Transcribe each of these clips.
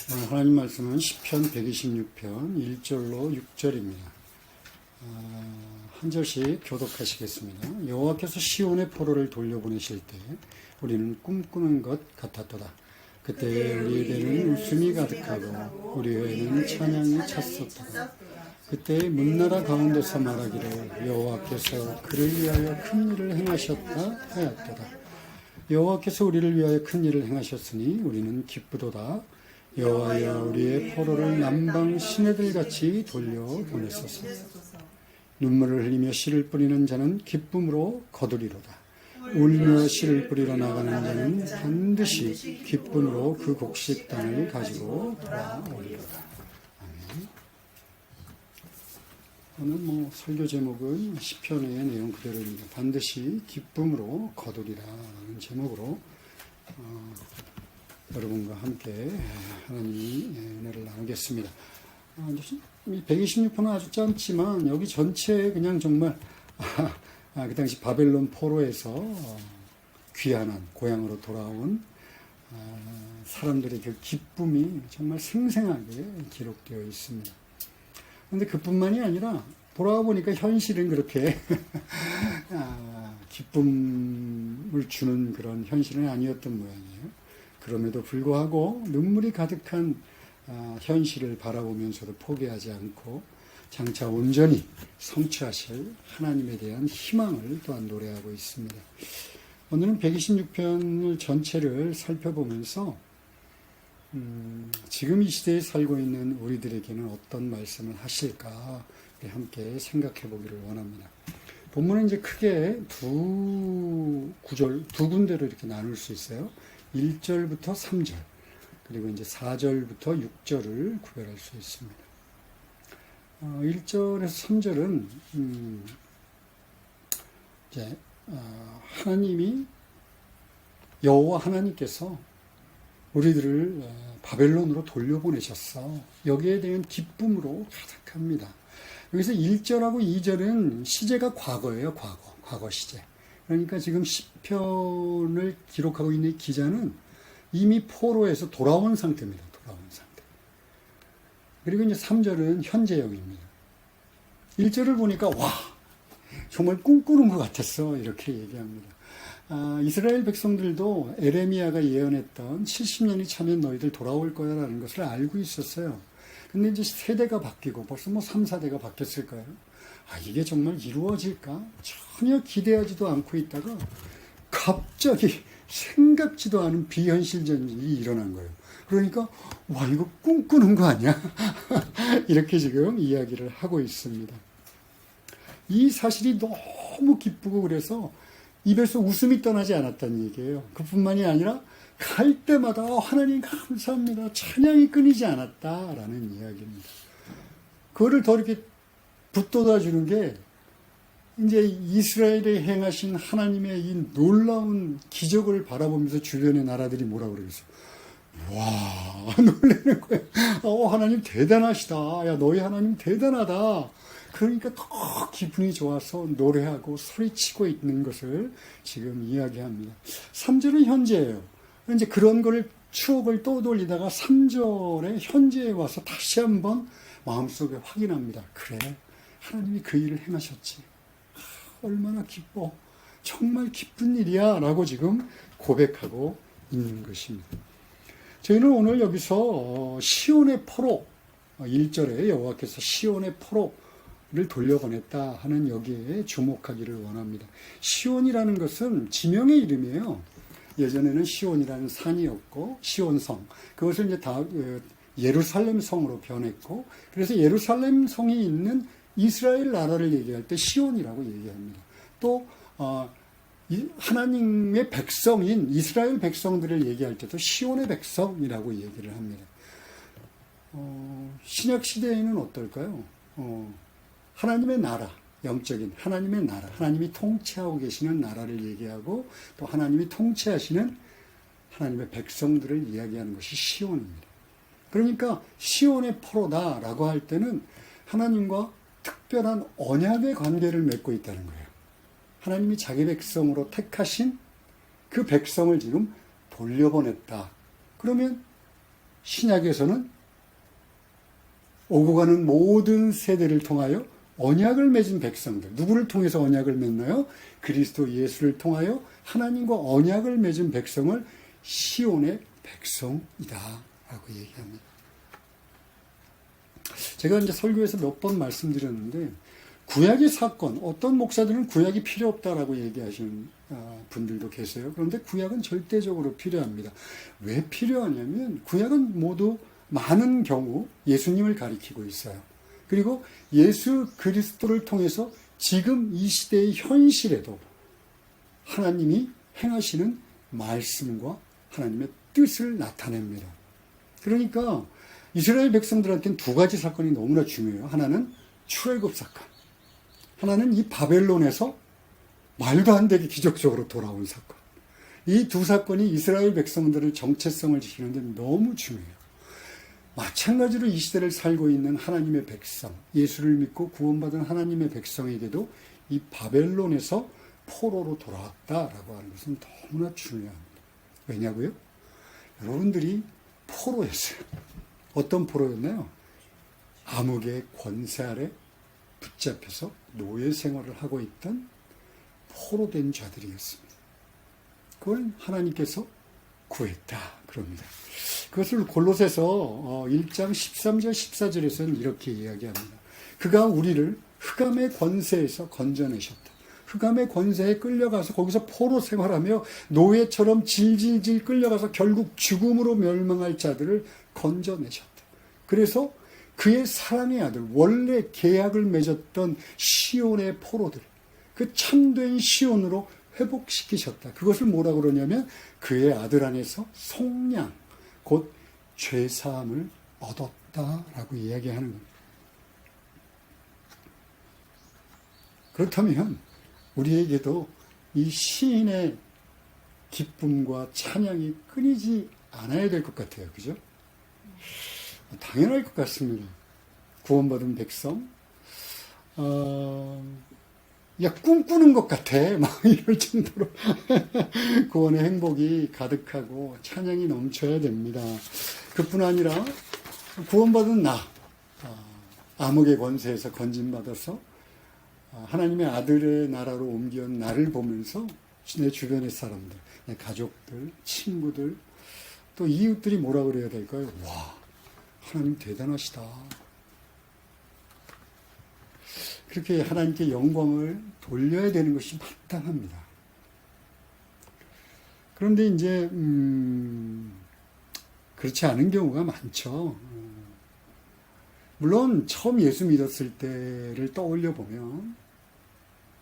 하나님 말씀은 시편 126편 1절로 6절입니다. 한 절씩 교독하시겠습니다. 여호와께서 시온의 포로를 돌려보내실 때 우리는 꿈꾸는 것 같았도다. 그때 우리에게는 웃음이 가득하고 우리 혀에는 찬양이 찼었도다. 그때 문나라 가운데서 말하기를 여호와께서 그를 위하여 큰 일을 행하셨다 하였도다. 여호와께서 우리를 위하여 큰 일을 행하셨으니 우리는 기쁘도다. 여호와여 우리의 포로를 남방 시내들같이 돌려보내소서. 눈물을 흘리며 씨를 뿌리는 자는 기쁨으로 거두리로다. 울며 씨를 뿌리러 나가는 자는 반드시 기쁨으로 그 곡식 땅을 가지고 돌아오리로다. 아멘. 오늘 설교 제목은 시편의 내용 그대로입니다. 반드시 기쁨으로 거두리라는 제목으로 여러분과 함께 하나님의 은혜를 나누겠습니다. 126편은 아주 짧지만 여기 전체에 그냥 정말 그 당시 바벨론 포로에서 귀환한 고향으로 돌아온 사람들의 그 기쁨이 정말 생생하게 기록되어 있습니다. 그런데 그뿐만이 아니라 돌아와 보니까 현실은 그렇게 기쁨을 주는 그런 현실은 아니었던 모양이에요. 그럼에도 불구하고 눈물이 가득한 현실을 바라보면서도 포기하지 않고 장차 온전히 성취하실 하나님에 대한 희망을 또한 노래하고 있습니다. 오늘은 126편을 전체를 살펴보면서 지금 이 시대에 살고 있는 우리들에게는 어떤 말씀을 하실까 함께 생각해 보기를 원합니다. 본문은 이제 크게 두 군데로 이렇게 나눌 수 있어요. 1절부터 3절, 그리고 이제 4절부터 6절을 구별할 수 있습니다. 1절에서 3절은, 이제, 하나님이, 여호와 하나님께서 우리들을 바벨론으로 돌려보내셨어. 여기에 대한 기쁨으로 가득합니다. 여기서 1절하고 2절은 시제가 과거예요, 과거 시제. 그러니까 지금 시편을 기록하고 있는 기자는 이미 포로에서 돌아온 상태입니다. 돌아온 상태. 그리고 이제 3절은 현재형입니다. 1절을 보니까 와 정말 꿈꾸는 것 같았어 이렇게 얘기합니다. 이스라엘 백성들도 에레미야가 예언했던 70년이 차면 너희들 돌아올 거야라는 것을 알고 있었어요. 근데 이제 세대가 바뀌고 벌써 3, 4대가 바뀌었을 거예요. 이게 정말 이루어질까? 전혀 기대하지도 않고 있다가 갑자기 생각지도 않은 비현실적인 일이 일어난 거예요. 그러니까 와 이거 꿈꾸는 거 아니야? 이렇게 지금 이야기를 하고 있습니다. 이 사실이 너무 기쁘고 그래서 입에서 웃음이 떠나지 않았다는 얘기예요. 그뿐만이 아니라 갈 때마다 하나님 감사합니다. 찬양이 끊이지 않았다라는 이야기입니다. 그거를 더 이렇게 붙돋아 주는 게 이제 이스라엘에 행하신 하나님의 이 놀라운 기적을 바라보면서 주변의 나라들이 뭐라 그러겠어? 와 놀라는 거야. 하나님 대단하시다. 야 너희 하나님 대단하다. 그러니까 더 기분이 좋아서 노래하고 소리치고 있는 것을 지금 이야기합니다. 3절은 현재예요. 이제 그런 거를 추억을 떠돌리다가 3절에 현재에 와서 다시 한번 마음속에 확인합니다. 그래 하나님이 그 일을 행하셨지. 얼마나 기뻐. 정말 기쁜 일이야 라고 지금 고백하고 있는 것입니다. 저희는 오늘 여기서 시온의 포로 1절에 여호와께서 시온의 포로를 돌려보냈다 하는 여기에 주목하기를 원합니다. 시온이라는 것은 지명의 이름이에요. 예전에는 시온이라는 산이었고 시온성 그것을 이제 다 예루살렘 성으로 변했고 그래서 예루살렘 성이 있는 이스라엘 나라를 얘기할 때 시온이라고 얘기합니다. 또 하나님의 백성인 이스라엘 백성들을 얘기할 때도 시온의 백성이라고 얘기를 합니다. 신약 시대에는 어떨까요? 하나님의 나라, 영적인 하나님의 나라, 하나님이 통치하고 계시는 나라를 얘기하고 또 하나님이 통치하시는 하나님의 백성들을 이야기하는 것이 시온입니다. 그러니까 시온의 포로다라고 할 때는 하나님과 특별한 언약의 관계를 맺고 있다는 거예요. 하나님이 자기 백성으로 택하신 그 백성을 지금 돌려보냈다. 그러면 신약에서는 오고 가는 모든 세대를 통하여 언약을 맺은 백성들. 누구를 통해서 언약을 맺나요? 그리스도 예수를 통하여 하나님과 언약을 맺은 백성을 시온의 백성이다 라고 얘기합니다. 제가 이제 설교에서 몇 번 말씀드렸는데 구약의 사건, 어떤 목사들은 구약이 필요 없다라고 얘기하시는 분들도 계세요. 그런데 구약은 절대적으로 필요합니다. 왜 필요하냐면 구약은 모두 많은 경우 예수님을 가리키고 있어요. 그리고 예수 그리스도를 통해서 지금 이 시대의 현실에도 하나님이 행하시는 말씀과 하나님의 뜻을 나타냅니다. 그러니까 이스라엘 백성들한테는 두 가지 사건이 너무나 중요해요. 하나는 출애굽 사건, 하나는 이 바벨론에서 말도 안 되게 기적적으로 돌아온 사건. 이 두 사건이 이스라엘 백성들의 정체성을 지키는데 너무 중요해요. 마찬가지로 이 시대를 살고 있는 하나님의 백성, 예수를 믿고 구원받은 하나님의 백성에게도 이 바벨론에서 포로로 돌아왔다라고 하는 것은 너무나 중요합니다. 왜냐고요? 여러분들이 포로였어요. 어떤 포로였나요? 암흑의 권세 아래 붙잡혀서 노예 생활을 하고 있던 포로된 자들이었습니다. 그걸 하나님께서 구했다 그럽니다. 그것을 골로새서 1장 13절 14절에서는 이렇게 이야기합니다. 그가 우리를 흑암의 권세에서 건져내셨다. 흑암의 권세에 끌려가서 거기서 포로 생활하며 노예처럼 질질질 끌려가서 결국 죽음으로 멸망할 자들을 건져내셨다. 그래서 그의 사랑의 아들, 원래 계약을 맺었던 시온의 포로들, 그 참된 시온으로 회복시키셨다. 그것을 뭐라고 그러냐면 그의 아들 안에서 속량, 곧 죄사함을 얻었다라고 이야기하는 겁니다. 그렇다면 우리에게도 이 시인의 기쁨과 찬양이 끊이지 않아야 될 것 같아요. 그죠? 당연할 것 같습니다. 구원받은 백성, 야, 꿈꾸는 것 같아. 막 이럴 정도로 구원의 행복이 가득하고 찬양이 넘쳐야 됩니다. 그뿐 아니라 구원받은 나, 암흑의 권세에서 건진받아서 하나님의 아들의 나라로 옮겨온 나를 보면서 내 주변의 사람들, 내 가족들, 친구들, 또 이웃들이 뭐라 그래야 될까요? 와, 하나님 대단하시다. 그렇게 하나님께 영광을 돌려야 되는 것이 마땅합니다. 그런데 이제 그렇지 않은 경우가 많죠. 물론 처음 예수 믿었을 때를 떠올려 보면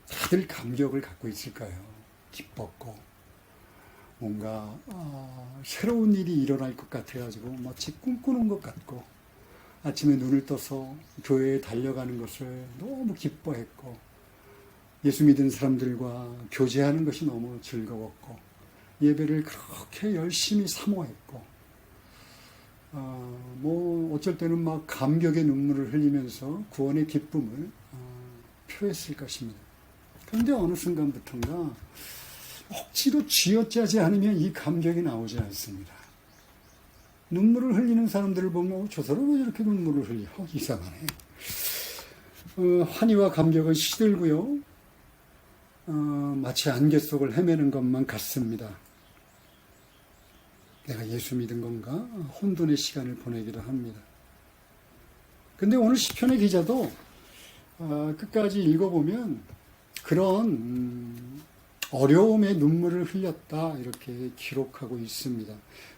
다들 감격을 갖고 있을 거예요. 기뻤고 뭔가 새로운 일이 일어날 것 같아가지고 마치 꿈꾸는 것 같고 아침에 눈을 떠서 교회에 달려가는 것을 너무 기뻐했고 예수 믿은 사람들과 교제하는 것이 너무 즐거웠고 예배를 그렇게 열심히 사모했고 뭐 어쩔 때는 막 감격의 눈물을 흘리면서 구원의 기쁨을 표했을 것입니다. 그런데 어느 순간부터인가 억지로 쥐어짜지 않으면 이 감격이 나오지 않습니다. 눈물을 흘리는 사람들을 보면 저 사람은 왜 이렇게 눈물을 흘려? 이상하네. 환희와 감격은 시들고요. 마치 안개 속을 헤매는 것만 같습니다. 내가 예수 믿은 건가? 혼돈의 시간을 보내기도 합니다. 근데 오늘 시편의 기자도 끝까지 읽어보면 그런 어려움에 눈물을 흘렸다 이렇게 기록하고 있습니다.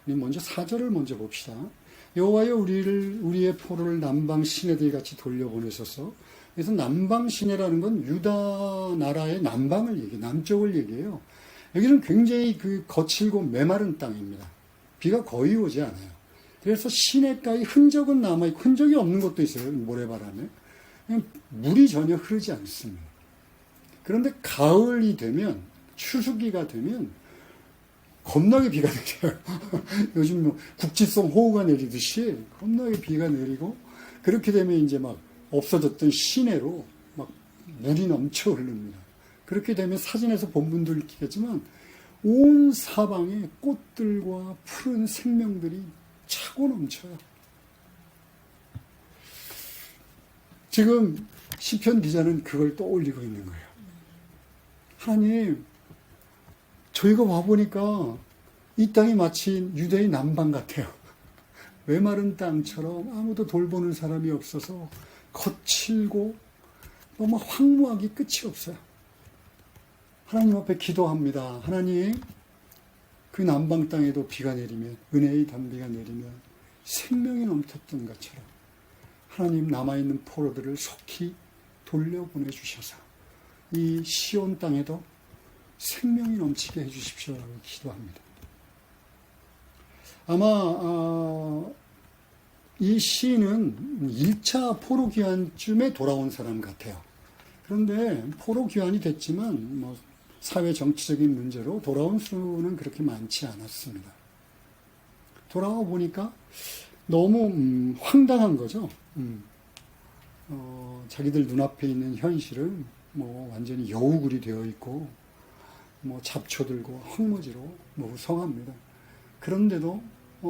먼저 4절을 먼저 봅시다. 여호와여 우리의 포로를 남방 시내들 같이 돌려보내소서. 그래서 남방 시내라는 건 유다 나라의 남방을 얘기해요. 남쪽을 얘기해요. 여기는 굉장히 거칠고 메마른 땅입니다. 비가 거의 오지 않아요. 그래서 시내가에 흔적은 남아있고 흔적이 없는 것도 있어요. 모래바람에. 그냥 물이 전혀 흐르지 않습니다. 그런데 가을이 되면 추수기가 되면 겁나게 비가 내려요. 요즘 뭐 국지성 호우가 내리듯이 겁나게 비가 내리고 그렇게 되면 이제 막 없어졌던 시내로 막 물이 넘쳐 흐릅니다. 그렇게 되면 사진에서 본 분들 있겠지만 온 사방에 꽃들과 푸른 생명들이 차고 넘쳐요. 지금 시편 기자는 그걸 떠올리고 있는 거예요. 하나님, 저희가 와보니까 이 땅이 마치 유대의 남방 같아요. 메마른 땅처럼 아무도 돌보는 사람이 없어서 거칠고 너무 황무하기 끝이 없어요. 하나님 앞에 기도합니다. 하나님, 그 남방 땅에도 비가 내리면, 은혜의 단비가 내리면 생명이 넘쳤던 것처럼 하나님 남아있는 포로들을 속히 돌려보내주셔서 이 시온 땅에도 생명이 넘치게 해주십시오라고 기도합니다. 아마 이 시인은 1차 포로 귀환쯤에 돌아온 사람 같아요. 그런데 포로 귀환이 됐지만 뭐 사회 정치적인 문제로 돌아온 수는 그렇게 많지 않았습니다. 돌아와 보니까 너무 황당한 거죠. 자기들 눈앞에 있는 현실은 뭐 완전히 여우굴이 되어 있고 뭐 잡초들고 황무지로 무성합니다. 그런데도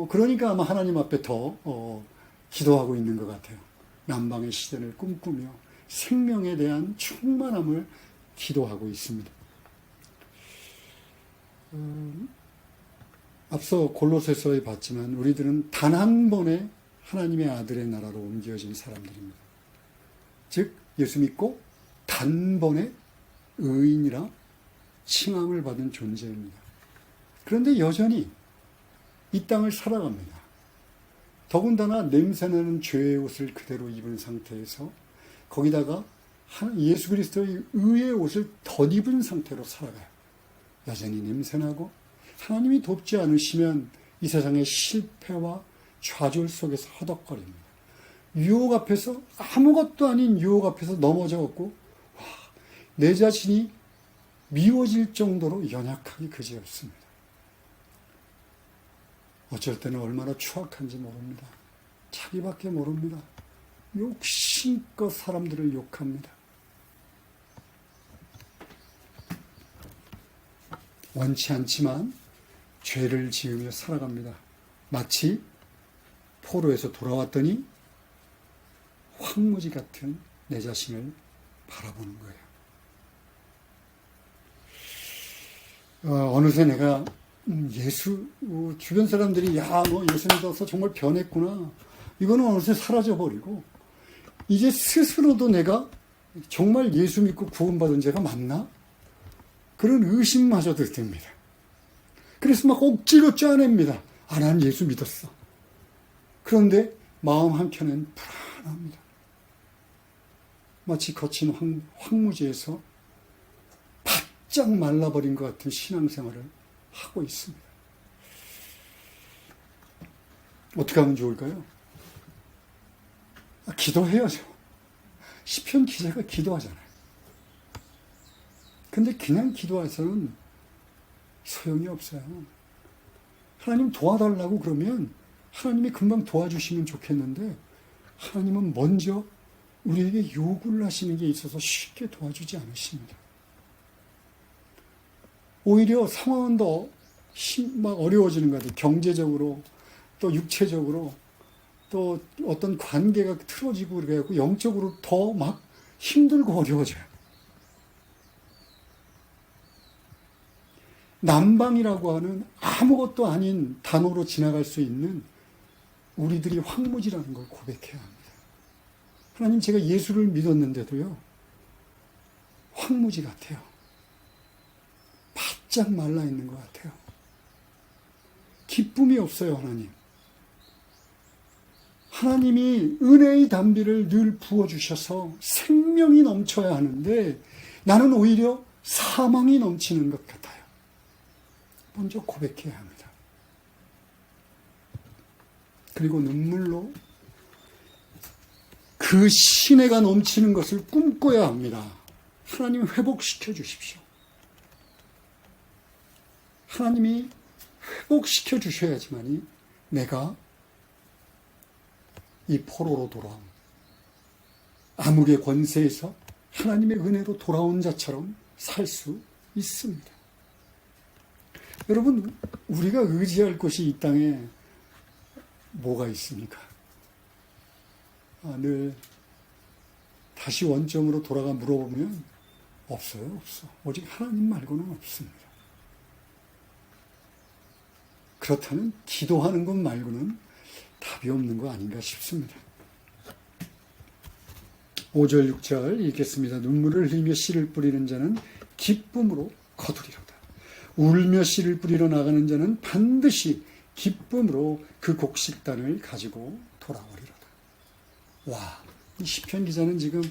그러니까 아마 하나님 앞에 더 기도하고 있는 것 같아요. 남방의 시대를 꿈꾸며 생명에 대한 충만함을 기도하고 있습니다. 앞서 골로새서에 봤지만 우리들은 단 한 번에 하나님의 아들의 나라로 옮겨진 사람들입니다. 즉 예수 믿고 단번에 의인이라 칭함을 받은 존재입니다. 그런데 여전히 이 땅을 살아갑니다. 더군다나 냄새나는 죄의 옷을 그대로 입은 상태에서 거기다가 예수 그리스도의 의의 옷을 덧입은 상태로 살아가요. 여전히 냄새나고 하나님이 돕지 않으시면 이 세상의 실패와 좌절 속에서 허덕거립니다. 유혹 앞에서 아무것도 아닌 유혹 앞에서 넘어져갖고 내 자신이 미워질 정도로 연약하기 그지없습니다. 어쩔 때는 얼마나 추악한지 모릅니다. 자기밖에 모릅니다. 욕심껏 사람들을 욕합니다. 원치 않지만 죄를 지으며 살아갑니다. 마치 포로에서 돌아왔더니 황무지 같은 내 자신을 바라보는 거예요. 어느새 내가 주변 사람들이 너 예수 믿어서 정말 변했구나. 이거는 어느새 사라져버리고 이제 스스로도 내가 정말 예수 믿고 구원받은 죄가 맞나? 그런 의심마저도 듭니다. 그래서 막 억지로 짜냅니다. 난 예수 믿었어. 그런데 마음 한켠엔 불안합니다. 마치 거친 황무지에서 바짝 말라버린 것 같은 신앙생활을 하고 있습니다. 어떻게 하면 좋을까요? 기도해야죠. 시편 기자가 기도하잖아요. 근데 그냥 기도해서는 소용이 없어요. 하나님 도와달라고 그러면 하나님이 금방 도와주시면 좋겠는데 하나님은 먼저 우리에게 요구를 하시는 게 있어서 쉽게 도와주지 않으십니다. 오히려 상황은 더 막 어려워지는 것 같아요. 경제적으로 또 육체적으로 또 어떤 관계가 틀어지고 그래갖고 영적으로 더 막 힘들고 어려워져요. 남방이라고 하는 아무것도 아닌 단어로 지나갈 수 있는 우리들이 황무지라는 걸 고백해야 합니다. 하나님, 제가 예수를 믿었는데도요, 황무지 같아요. 바짝 말라 있는 것 같아요. 기쁨이 없어요, 하나님. 하나님이 은혜의 담비를 늘 부어주셔서 생명이 넘쳐야 하는데 나는 오히려 사망이 넘치는 것 같아요. 먼저 고백해야 합니다. 그리고 눈물로 그 시내가 넘치는 것을 꿈꿔야 합니다. 하나님 회복시켜 주십시오. 하나님이 회복시켜 주셔야지만이 내가 이 포로로 돌아온 암흑의 권세에서 하나님의 은혜로 돌아온 자처럼 살 수 있습니다. 여러분, 우리가 의지할 곳이 이 땅에 뭐가 있습니까? 늘 다시 원점으로 돌아가 물어보면 없어요, 없어. 오직 하나님 말고는 없습니다. 그렇다면 기도하는 것 말고는 답이 없는 거 아닌가 싶습니다. 5절, 6절 읽겠습니다. 눈물을 흘리며 씨를 뿌리는 자는 기쁨으로 거두리로다. 울며 씨를 뿌리러 나가는 자는 반드시 기쁨으로 그 곡식단을 가지고 돌아오리로다. 와, 이 시편 기자는 지금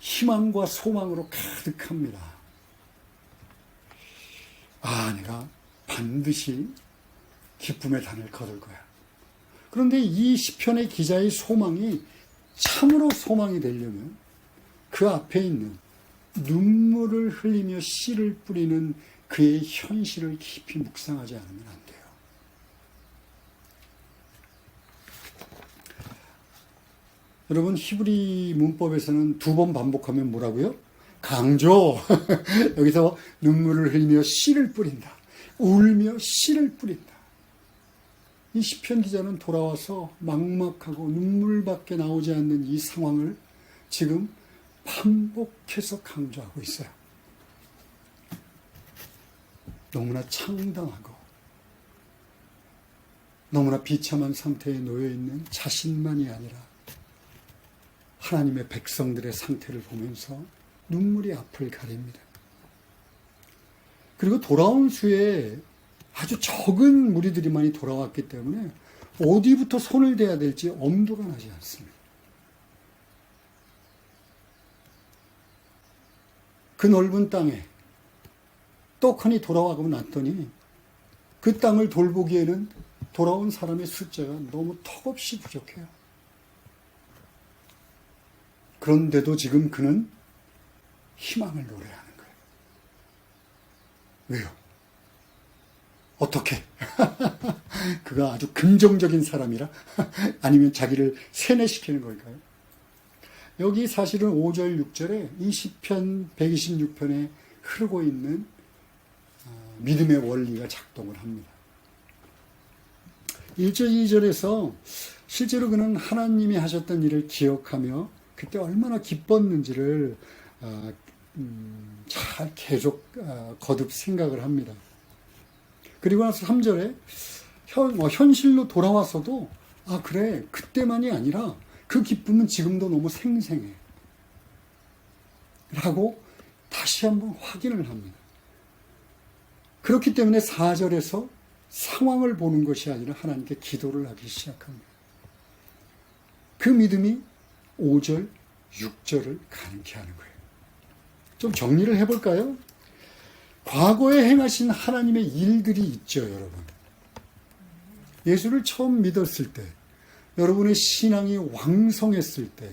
희망과 소망으로 가득합니다. 내가 반드시 기쁨의 단을 거둘 거야. 그런데 이 시편의 기자의 소망이 참으로 소망이 되려면 그 앞에 있는 눈물을 흘리며 씨를 뿌리는 그의 현실을 깊이 묵상하지 않으면 안 돼요. 여러분, 히브리 문법에서는 2번 반복하면 뭐라고요? 강조. 여기서 눈물을 흘리며 씨를 뿌린다. 울며 씨를 뿌린다. 이 시편 기자는 돌아와서 막막하고 눈물밖에 나오지 않는 이 상황을 지금 반복해서 강조하고 있어요. 너무나 창당하고 너무나 비참한 상태에 놓여있는 자신만이 아니라 하나님의 백성들의 상태를 보면서 눈물이 앞을 가립니다. 그리고 돌아온 수에 아주 적은 무리들이만이 돌아왔기 때문에 어디부터 손을 대야 될지 엄두가 나지 않습니다. 그 넓은 땅에 떡하니 돌아가고 났더니 그 땅을 돌보기에는 돌아온 사람의 숫자가 너무 턱없이 부족해요. 그런데도 지금 그는 희망을 노래하는 거예요. 왜요? 어떻게? 그가 아주 긍정적인 사람이라? 아니면 자기를 세뇌시키는 걸까요? 여기 사실은 5절, 6절에 이 시편 126편에 흐르고 있는 믿음의 원리가 작동을 합니다. 1절, 2절에서 실제로 그는 하나님이 하셨던 일을 기억하며 그때 얼마나 기뻤는지를 잘 계속 거듭 생각을 합니다. 그리고 나서 3절에 현실로 돌아와서도 그래, 그때만이 아니라 그 기쁨은 지금도 너무 생생해 라고 다시 한번 확인을 합니다. 그렇기 때문에 4절에서 상황을 보는 것이 아니라 하나님께 기도를 하기 시작합니다. 그 믿음이 5절, 6절을 가능케 하는 거예요. 좀 정리를 해볼까요? 과거에 행하신 하나님의 일들이 있죠, 여러분. 예수를 처음 믿었을 때, 여러분의 신앙이 왕성했을 때,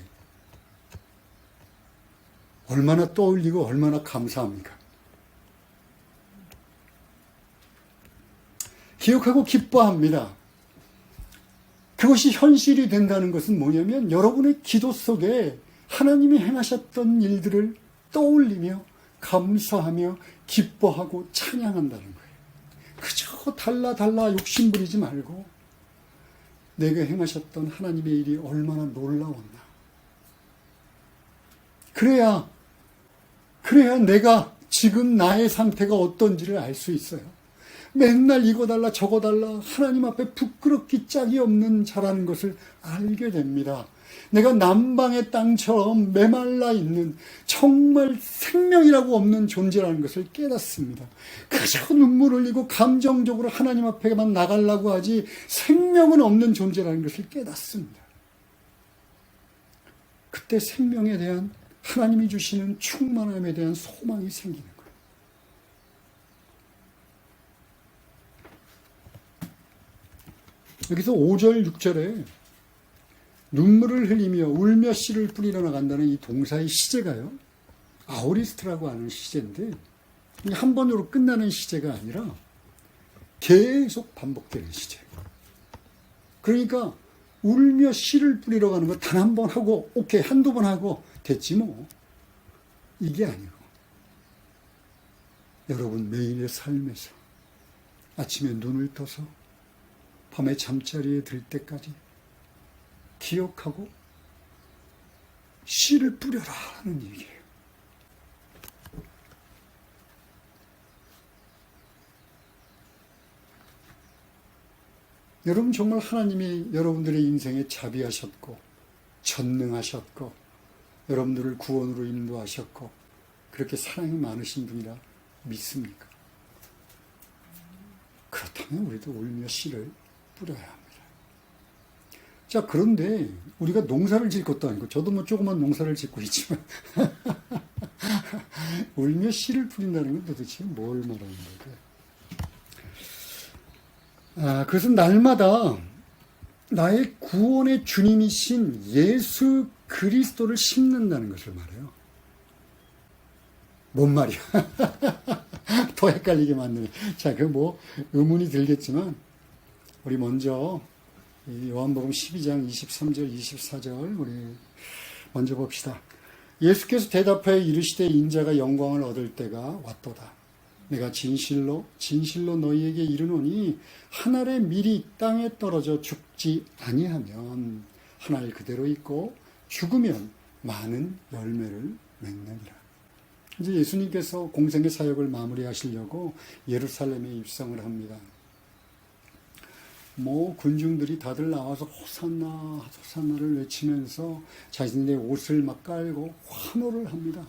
얼마나 떠올리고 얼마나 감사합니까? 기억하고 기뻐합니다. 그것이 현실이 된다는 것은 뭐냐면 여러분의 기도 속에 하나님이 행하셨던 일들을 떠올리며 감사하며 기뻐하고 찬양한다는 거예요. 그저 달라 욕심부리지 말고 내가 행하셨던 하나님의 일이 얼마나 놀라웠나. 그래야 내가 지금 나의 상태가 어떤지를 알 수 있어요. 맨날 이거 달라 저거 달라 하나님 앞에 부끄럽기 짝이 없는 자라는 것을 알게 됩니다. 내가 남방의 땅처럼 메말라 있는 정말 생명이라고 없는 존재라는 것을 깨닫습니다. 그저 눈물 흘리고 감정적으로 하나님 앞에만 나가려고 하지 생명은 없는 존재라는 것을 깨닫습니다. 그때 생명에 대한 하나님이 주시는 충만함에 대한 소망이 생기는 거예요. 여기서 5절, 6절에 눈물을 흘리며 울며 씨를 뿌리러 나간다는 이 동사의 시제가요, 아오리스트라고 하는 시제인데 한 번으로 끝나는 시제가 아니라 계속 반복되는 시제. 그러니까 울며 씨를 뿌리러 가는 거 단 한 번 하고 오케이 한두 번 하고 됐지 뭐, 이게 아니고 여러분 매일의 삶에서 아침에 눈을 떠서 밤에 잠자리에 들 때까지 기억하고 씨를 뿌려라 하는 얘기예요. 여러분, 정말 하나님이 여러분들의 인생에 자비하셨고 전능하셨고 여러분들을 구원으로 인도하셨고 그렇게 사랑이 많으신 분이라 믿습니까? 그렇다면 우리도 울며 씨를 뿌려야 합니다. 자, 그런데 우리가 농사를 질 것도 아니고 저도 뭐 조그만 농사를 짓고 있지만 울며 씨를 뿌린다는 건 도대체 뭘 말하는 걸까요? 그것은 날마다 나의 구원의 주님이신 예수 그리스도를 심는다는 것을 말해요. 뭔 말이야? 더 헷갈리게 만드네. 자, 그 뭐 의문이 들겠지만 우리 먼저 요한복음 12장 23절 24절 우리 먼저 봅시다. 예수께서 대답하여 이르시되 인자가 영광을 얻을 때가 왔도다. 내가 진실로 너희에게 이르노니 한 알의 밀이 땅에 떨어져 죽지 아니하면 한 알 그대로 있고 죽으면 많은 열매를 맺느니라. 이제 예수님께서 공생의 사역을 마무리하시려고 예루살렘에 입성을 합니다. 뭐 군중들이 다들 나와서 호산나 호산나를 외치면서 자신의 옷을 막 깔고 환호를 합니다.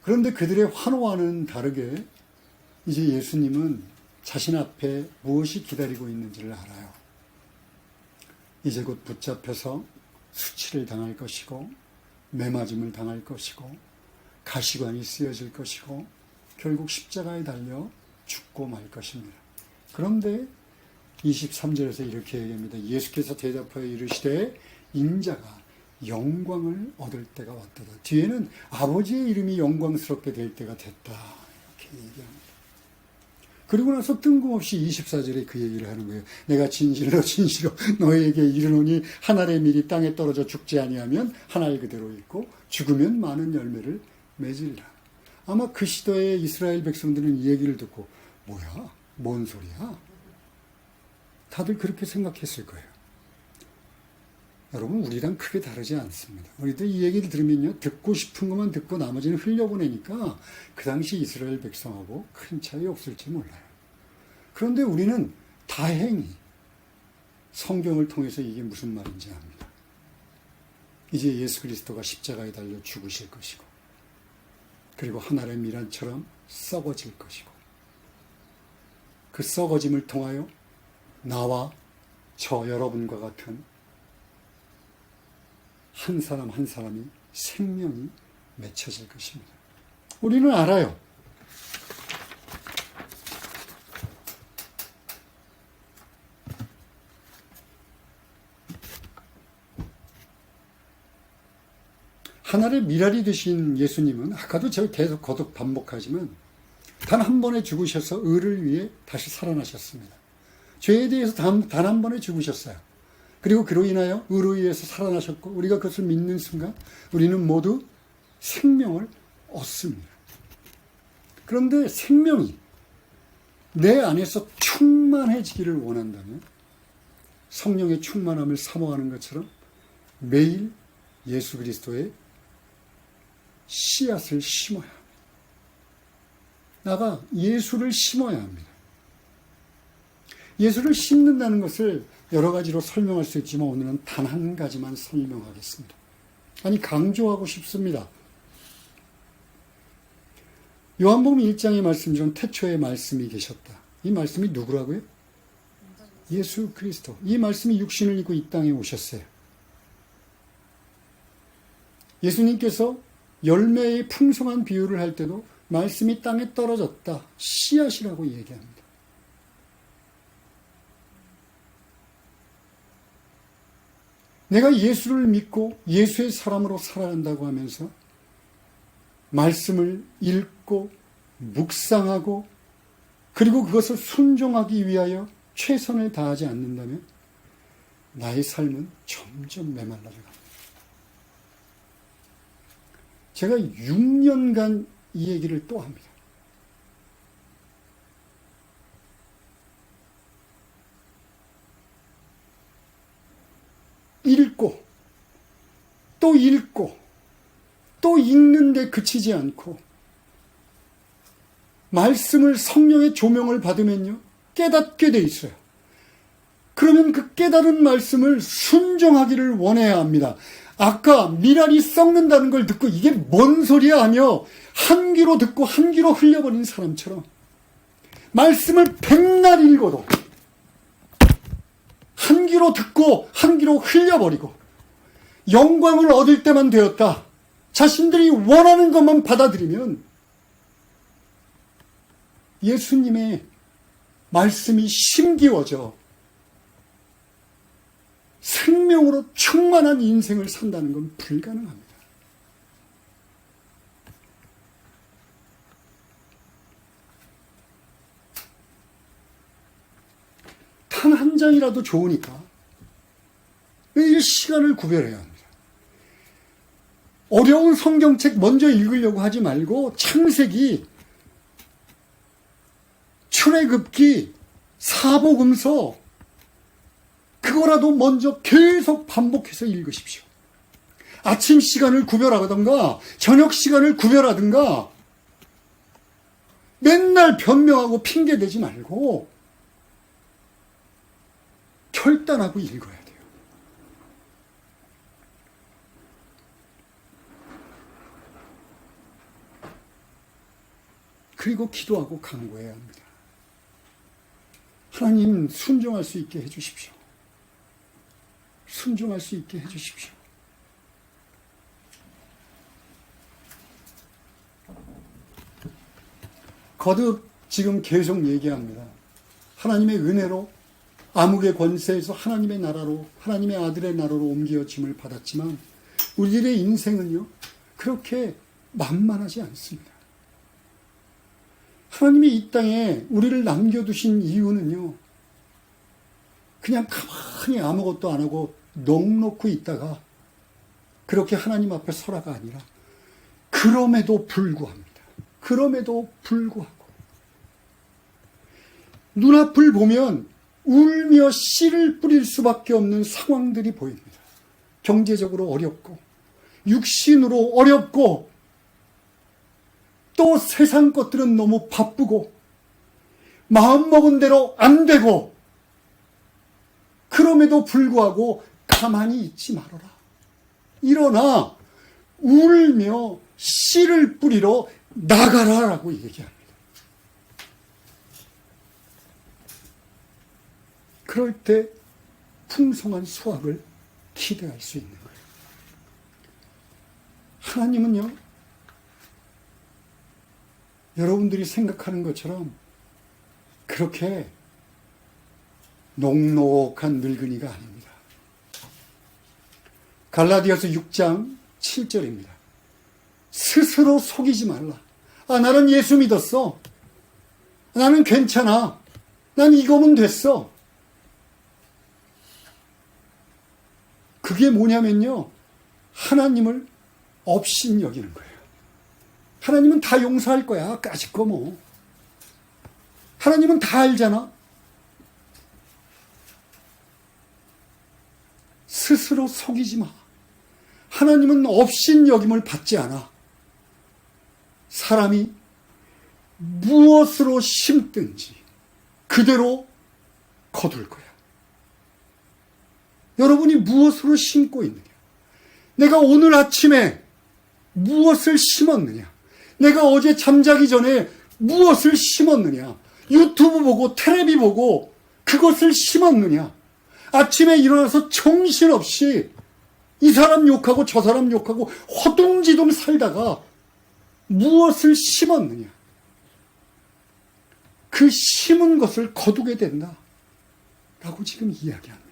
그런데 그들의 환호와는 다르게 이제 예수님은 자신 앞에 무엇이 기다리고 있는지를 알아요. 이제 곧 붙잡혀서 수치를 당할 것이고 매맞음을 당할 것이고 가시관이 쓰여질 것이고 결국 십자가에 달려 죽고 말 것입니다. 그런데 23절에서 이렇게 얘기합니다. 예수께서 대답하여 이르시되 인자가 영광을 얻을 때가 왔도다. 뒤에는 아버지의 이름이 영광스럽게 될 때가 됐다. 이렇게 얘기합니다. 그리고 나서 뜬금없이 24절에 그 얘기를 하는 거예요. 내가 진실로 너희에게 이르노니 한 알의 밀이 땅에 떨어져 죽지 아니하면 한 알 그대로 있고 죽으면 많은 열매를 맺으리라. 아마 그 시대의 이스라엘 백성들은 이 얘기를 듣고 뭐야? 뭔 소리야? 다들 그렇게 생각했을 거예요. 여러분, 우리랑 크게 다르지 않습니다. 우리도 이 얘기를 들으면요, 듣고 싶은 것만 듣고 나머지는 흘려보내니까 그 당시 이스라엘 백성하고 큰 차이 없을지 몰라요. 그런데 우리는 다행히 성경을 통해서 이게 무슨 말인지 압니다. 이제 예수 그리스도가 십자가에 달려 죽으실 것이고 그리고 한 알의 밀안처럼 썩어질 것이고 그 썩어짐을 통하여 나와 저 여러분과 같은 한 사람 한 사람이 생명이 맺혀질 것입니다. 우리는 알아요. 하늘의 미랄이 되신 예수님은 아까도 제가 계속 거듭 반복하지만 단 한 번에 죽으셔서 의를 위해 다시 살아나셨습니다. 죄에 대해서 단 한 번에 죽으셨어요. 그리고 그로 인하여 의로 인해서 살아나셨고 우리가 그것을 믿는 순간 우리는 모두 생명을 얻습니다. 그런데 생명이 내 안에서 충만해지기를 원한다면 성령의 충만함을 사모하는 것처럼 매일 예수 그리스도의 씨앗을 심어야 합니다. 나가 예수를 심어야 합니다. 예수를 심는다는 것을 여러 가지로 설명할 수 있지만 오늘은 단 한 가지만 설명하겠습니다. 아니, 강조하고 싶습니다. 요한복음 1장의 말씀처럼 태초에 말씀이 계셨다. 이 말씀이 누구라고요? 예수 그리스도. 이 말씀이 육신을 입고 이 땅에 오셨어요. 예수님께서 열매의 풍성한 비유를 할 때도 말씀이 땅에 떨어졌다. 씨앗이라고 얘기합니다. 내가 예수를 믿고 예수의 사람으로 살아간다고 하면서 말씀을 읽고 묵상하고 그리고 그것을 순종하기 위하여 최선을 다하지 않는다면 나의 삶은 점점 메말라져 갑니다. 제가 6년간 이 얘기를 또 합니다. 읽고 또 읽고 또 읽는데 그치지 않고 말씀을 성령의 조명을 받으면요 깨닫게 돼 있어요. 그러면 그 깨달은 말씀을 순종하기를 원해야 합니다. 아까 미랄이 썩는다는 걸 듣고 이게 뭔 소리야 하며 한 귀로 듣고 한 귀로 흘려버린 사람처럼 말씀을 백날 읽어도 한 귀로 듣고 한 귀로 흘려버리고 영광을 얻을 때만 되었다. 자신들이 원하는 것만 받아들이면 예수님의 말씀이 심기워져 생명으로 충만한 인생을 산다는 건 불가능합니다. 단 한 장이라도 좋으니까 매일 시간을 구별해야 합니다. 어려운 성경책 먼저 읽으려고 하지 말고 창세기, 출애굽기, 사복음서 그거라도 먼저 계속 반복해서 읽으십시오. 아침 시간을 구별하든가 저녁 시간을 구별하든가 맨날 변명하고 핑계대지 말고 결단하고 읽어야 돼요. 그리고 기도하고 간구해야 합니다. 하나님 순종할 수 있게 해주십시오. 순종할 수 있게 해주십시오. 거듭 지금 계속 얘기합니다. 하나님의 은혜로 암흑의 권세에서 하나님의 나라로 하나님의 아들의 나라로 옮겨짐을 받았지만 우리들의 인생은요 그렇게 만만하지 않습니다. 하나님이 이 땅에 우리를 남겨두신 이유는요 그냥 가만히 아무것도 안 하고 넋놓고 있다가 그렇게 하나님 앞에 서라가 아니라 그럼에도 불구합니다. 그럼에도 불구하고 눈앞을 보면 울며 씨를 뿌릴 수밖에 없는 상황들이 보입니다. 경제적으로 어렵고 육신으로 어렵고 또 세상 것들은 너무 바쁘고 마음먹은 대로 안 되고 그럼에도 불구하고 가만히 있지 말아라. 일어나 울며 씨를 뿌리러 나가라라고 얘기합니다. 그럴 때 풍성한 수확을 기대할 수 있는 거예요. 하나님은요, 여러분들이 생각하는 것처럼 그렇게 녹록한 늙은이가 아닙니다. 갈라디아서 6장 7절입니다. 스스로 속이지 말라. 아, 나는 예수 믿었어. 나는 괜찮아. 난 이거면 됐어. 그게 뭐냐면요, 하나님을 업신 여기는 거예요. 하나님은 다 용서할 거야. 까짓 거 뭐. 하나님은 다 알잖아. 스스로 속이지 마. 하나님은 업신 여김을 받지 않아. 사람이 무엇으로 심든지 그대로 거둘 거야. 여러분이 무엇으로 심고 있느냐? 내가 오늘 아침에 무엇을 심었느냐? 내가 어제 잠자기 전에 무엇을 심었느냐? 유튜브 보고 텔레비 보고 그것을 심었느냐? 아침에 일어나서 정신없이 이 사람 욕하고 저 사람 욕하고 허둥지둥 살다가 무엇을 심었느냐? 그 심은 것을 거두게 된다 라고 지금 이야기합니다.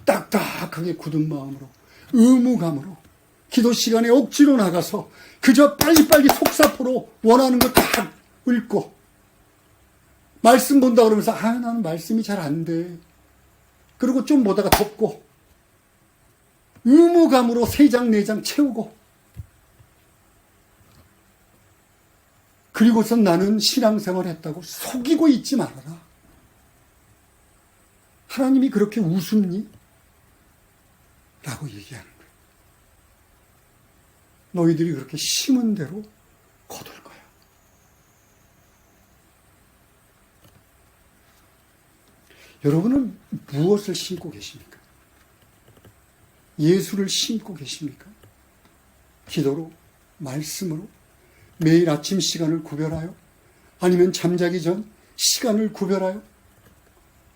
딱딱하게 굳은 마음으로 의무감으로 기도 시간에 억지로 나가서 그저 빨리빨리 속사포로 원하는 거 다 읽고 말씀 본다 그러면서 나는 말씀이 잘 안 돼. 그리고 좀 보다가 덮고 의무감으로 3장 4장 채우고 그리고서 나는 신앙생활 했다고 속이고 있지 말아라. 하나님이 그렇게 우습니? 라고 얘기하는 거예요. 너희들이 그렇게 심은 대로 거둘 거야. 여러분은 무엇을 심고 계십니까? 예수를 심고 계십니까? 기도로, 말씀으로, 매일 아침 시간을 구별하여, 아니면 잠자기 전 시간을 구별하여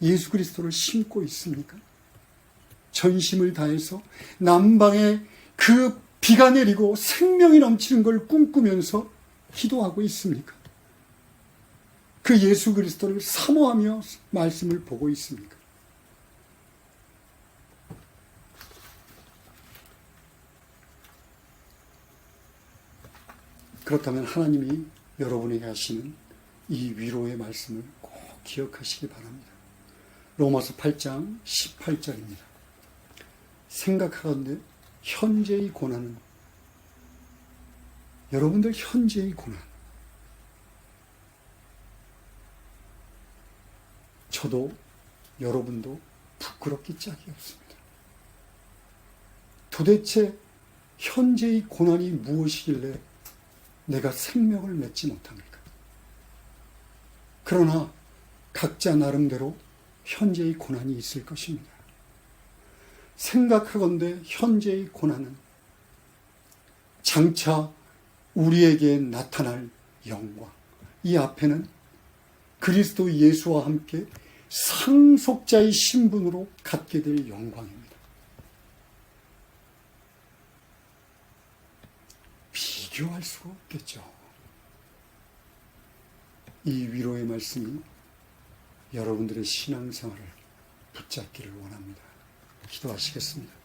예수 그리스도를 심고 있습니까? 전심을 다해서 남방에 그 비가 내리고 생명이 넘치는 걸 꿈꾸면서 기도하고 있습니까? 그 예수 그리스도를 사모하며 말씀을 보고 있습니까? 그렇다면 하나님이 여러분에게 하시는 이 위로의 말씀을 꼭 기억하시기 바랍니다. 로마서 8장 18절입니다. 생각하건대 현재의 고난은, 여러분들 현재의 고난, 저도 여러분도 부끄럽기 짝이 없습니다. 도대체 현재의 고난이 무엇이길래 내가 생명을 맺지 못합니까? 그러나 각자 나름대로 현재의 고난이 있을 것입니다. 생각하건대 현재의 고난은 장차 우리에게 나타날 영광, 이 앞에는 그리스도 예수와 함께 상속자의 신분으로 갖게 될 영광입니다. 비교할 수가 없겠죠. 이 위로의 말씀이 여러분들의 신앙생활을 붙잡기를 원합니다. 기도하시겠습니다.